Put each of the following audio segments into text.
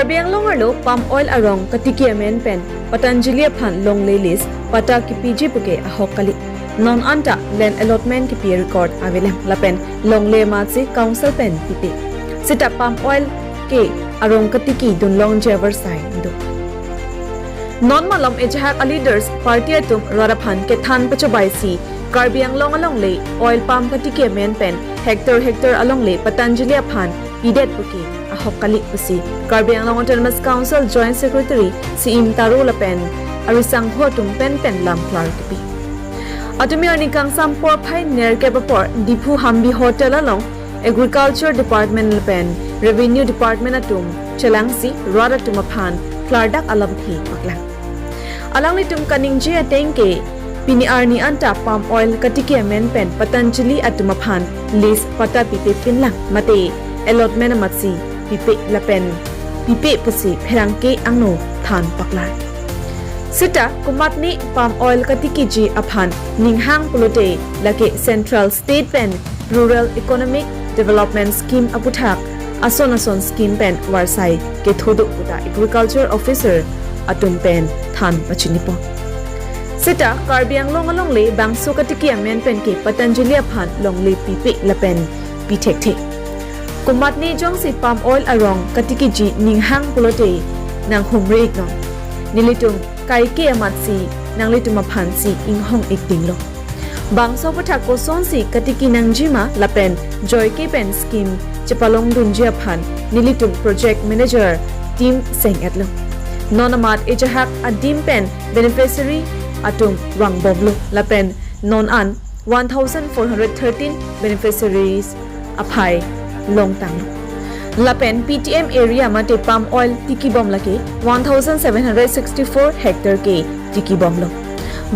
Karbi Anglong arlo palm oil arong katiki amen pen Patanjali aphan long lease potta kipiji puke ahokali non anta land allotment ki peer record avelem lapen long le matsi council pen pipi sita palm oil ke arong katiki dun long jever sai do non malom ejhak a leaders party atum radaphan ke than pachobai si Karbi Anglong along le oil palm katiki amen pen hector along le Patanjali aphan pidet puke ahokali pusi Karbi Anglong Autonomous Council Joint Secretary si Imtaro Lapen arisang hotum pen lam klar kipi atumi ani kangsam por phai ner ke bapor dipu hambi hotel along Agriculture Department Lapen Revenue Department atum chalangsi rada tumaphan klardak alam phi paklang alang litum kaningje atengke pini arni anta palm oil katiki amen pen Patanjali atumaphan lease potta pipe pinlang mate allotment amatsi pipe lapen pipe pusi pherangke angno than paklar sita komat ni palm oil katikiji aphan ninghang pulote lake Central State Pen Rural Economic Development Scheme aputhak ason scheme pen warsai ke thodu puta Agriculture Officer atum pen than pachinipo sita Karbi Anglong along le bangso katiki amen pen ke Patanjali aphan long le pipe lapen pithekthi Komat ni jong si palm oil arong katikiji ninghang pulote nang humre igno nilitung kai ke amat si nang litum aphan si inghong ikting lo bangso pathak ko son si katiki nang jima lapen joy ke pen scheme chapalong dunjia phan nilitum project manager team seng atlo nonamat ejahak adim pen beneficiary atum rang boblo lapen non an 1413 beneficiaries aphai long tang lapen PTM area mate palm oil tiki bom lake 1764 hectare ke tiki bom lo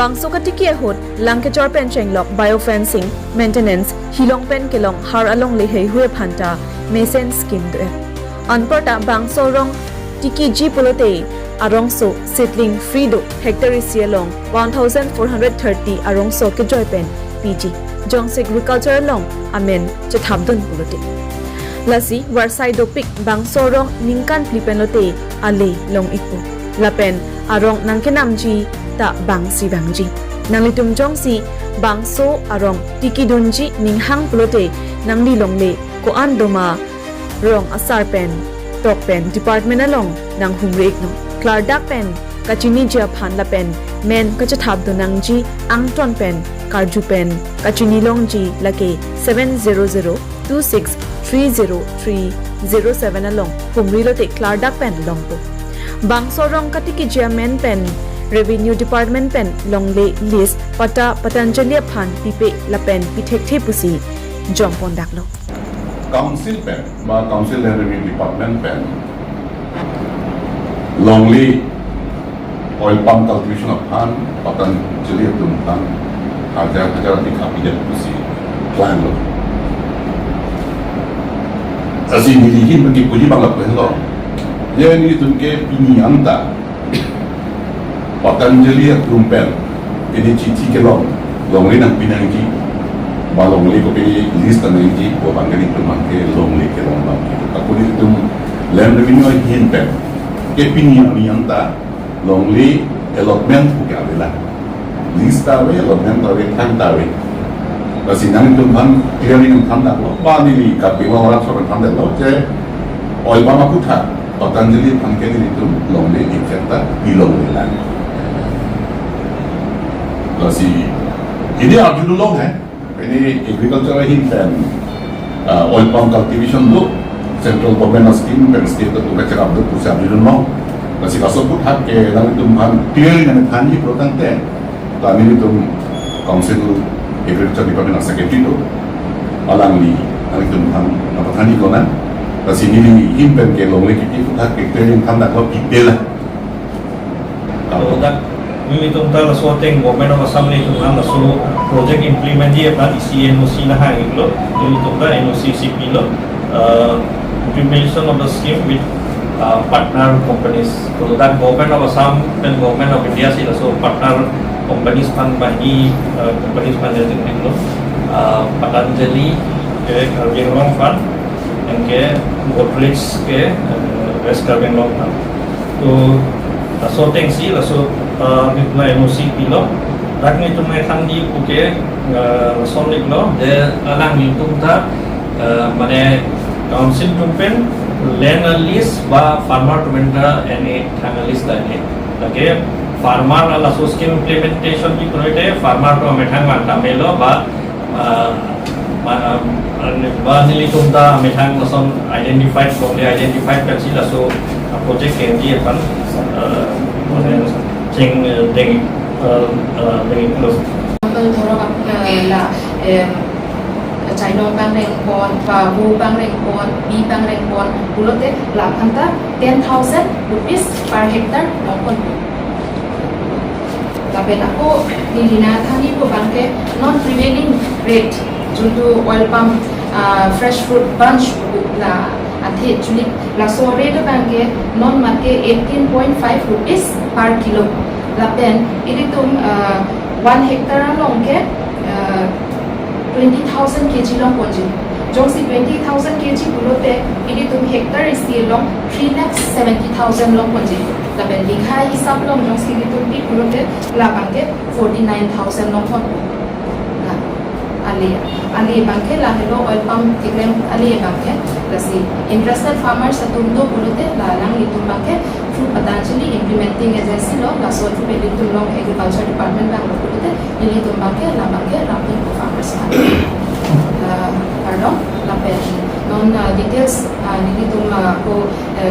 bangso ka tiki hot langke chor pen chenglok biofencing maintenance hilong pen kelong har along le hei hue phanta mesen scheme de anporta bangso rong tiki ji pulote arong so seedling free do hectare sialong 1430 arong so ke joy pen PG jong agriculture long amen chathabdun pulote lasi warsai dopik bangsorong ningkan flipenlote ali long ipo lapen arong nangkenamji ta bangsi bangji nanglitum jongsi bangso arong tikidunji ninghang pulote nangli longle ko andoma rong asar pen top pen department along nang humre no klardak pen kachini ja phanla pen men kachathabdu nangji angton pen karju pen kachini longji lake 70026300307 along humrilo te klardak pen longpo bangsorong katiki men pen Revenue Department pen longle lease potta Patanjali aphan pipe lapen pithekthi pusi jompon daklo Council pen ba Council and Revenue Department pen longly oil palm cultivation aphan Patanjali atumpan hajar di kabinet pusi plan lo asi nilihin bagi puji banglap pen lo ye ni tunke pini anta Patanjali atumpen ini cici kelong longli nang pinangji balongli ko pini list nangji ko bangani tumangke longli kelong bang aku ni tum land revenue hin pen ke pini ani anta longli allotment ko kabela list awe allotment awe kan tawe kasi nang tum han clearing ng thanda ko ba ni kapiwa ora so thanda lo je oil ba makutha Patanjali phangke ni tum longli ikenta bilong lan kasi ini arjun long hai ini agriculture hin pen oil palm cultivation lo central government scheme pen state to kachara abdu pusa arjun long kasi kaso put hak ke lang tum han clear ni thani protante tani tum council agriculture department secretary to alang ni ani tum han thani ko na kasi ni hin pen ke long le ki put hak ke clearing thanda ko kitela kalau Mimi tungtal suateng government of Assam ni tunggal lasu project implement dia kan ICNOC lah hang itu. Jadi tunggal NOCCP lo implementation of the scheme with partner companies. So that government of Assam dan government of India sih lasu partner companies pan bagi companies pan jadi itu. Patanjali ke Karbi Anglong pan, yang ke Godrej ke West Carbon long term. So laso tengsi laso nitna NOC pilo rak ni tumai thandi puke laso liklo de alang ni tumta mane council tumpen land lease ba farmer tumenta ene thang lease da ne lage farmer laso scheme implementation ki proite farmer to methang man tamelo ba nili tumta methang lason identified from the identified kan si laso project kenji apan ching deng close thorok la China bang reng pon và Wu bang reng pon B bang reng pon bulote la phanta 10,000 rupees per hectare nongkon tapi aku nilina thani ko bangke non prevailing rate junto oil palm fresh fruit bunch la athe chuli la so rate bangke non market 18.5 rupees per kilo la pen ini tum 1 hectare longke 20,000 kg long ponji jong si 20,000 kg bulote ini tum hectare is long 3,70,000 long ponji la pen dikha hisab long jong si tum pi bulote la bangke 49,000 long pon la ali bangke la hello oil palm tiklem ali bangke la si interested farmers atum do bulote la lang itum bangke through Patanjali implementing agency lo la so through tum long agriculture department bang bulote ini tum bangke la rapin ko farmers pardon la pen non details ini tum ko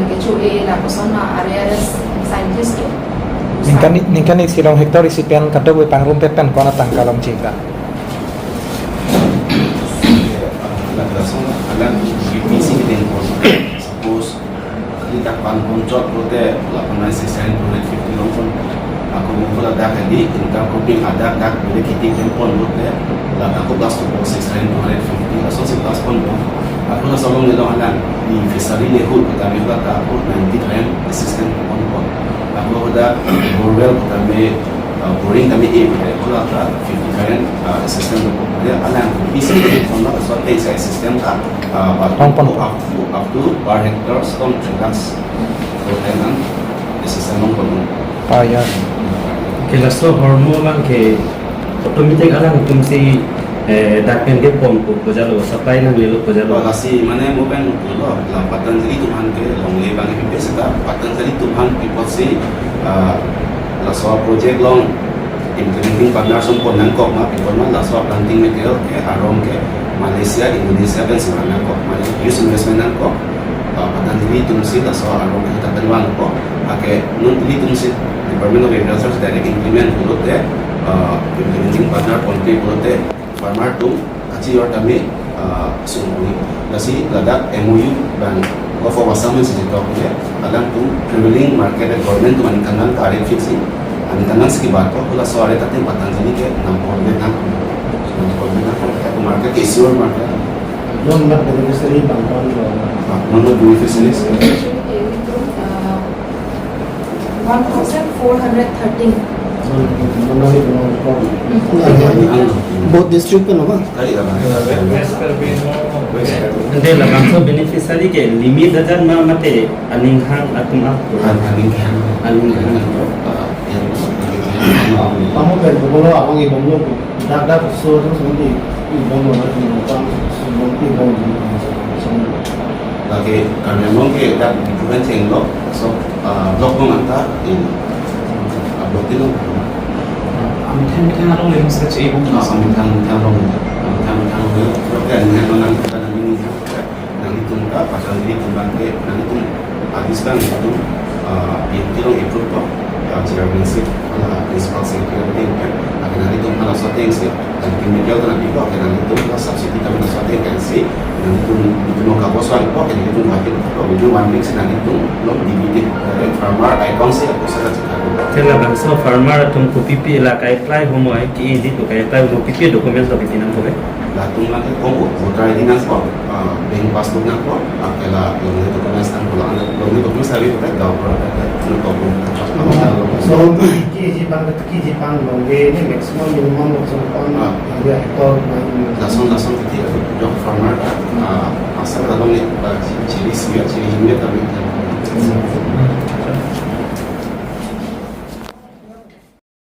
kecu la persona areas scientist Ningkan isi long hektar isi pian kadang we pangrum pepen kona tangkalong cika. Alam misi kita suppose kita pancot prote 8,650 longpon aku mula dah kali kita coping ada dak boleh kita tempon prote la aku plus to 650 la so si plus pon aku na solong nilo alam di fishery le hut kita mula tak aku 90 rand assistant pon aku ada borewell kita me boring kami aku ada 50 rand assistant dia alam isi pon la so take assistant ka up to per hectare stone tracks protein assistant pon Paya. Kelaso hormon ke automatic alang tum si dakpen ke pom ko jalo supply nang lelo ko jalo kasi mana mo pen lo la Patanjali tuhan ke long le bang ke seta Patanjali tuhan people si la so project long implementing partnership pon nang kok ma people man la so planting material ke arom ke Malaysia Indonesia kan semua nang kok mana use investment nang kok Patanjali tum si la so arom ke ta tenwan kok ake nun tum si Department of Agriculture direct implement bulote implementing partner konti bulote farmer tum kaci or kami sungguh nasi ladak MOU dan offer wasam yang sejauh ini alam tum prevailing market government tum anikangan tarif fixing anikangan sekibat kok pula soalnya tadi Patanjali ke 60 nak market issue market non beneficiary bangkon non beneficiaries 1,413 both district kan apa kali lah ande la bangso beneficiary ke limit dajan ma mate ninghang atum aku ninghang kamu kan kalau awang ibang lo dak so terus nanti ibang lo nanti utang sebelum ibang lagi karena mungkin dak bukan cenglo so blok mengata ini blok itu Mungkin ada yang mesti cium. sambil tang blok kan dengan menang kita ini nanti itu enggak pasal ini kembali nanti itu habiskan itu itu itu kok jika prinsip principal secretary kan akan nanti itu malah satu yang sih dan kemudian nanti itu akan nanti itu malah subsidi kami satu yang kan sih nanti itu mau kawasan kok ini itu makin kalau itu one mix nanti itu lo dibidik dari farmer icon sih aku sangat cakap kela bangso farmer atum ko pipi la kai apply homo ai ki di to kai apply ko pipi document to bitinam ko be latung lagi kombo voter ID nang kok bank passbook nang kok akela lo itu dokumen nang kok lo itu dokumen sabi kita tahu berapa itu kombo so kiji pang lo ini maximum minimum so pang dia ekor langsung kita jok farmer asal kalau ni ciri sih ciri ini tapi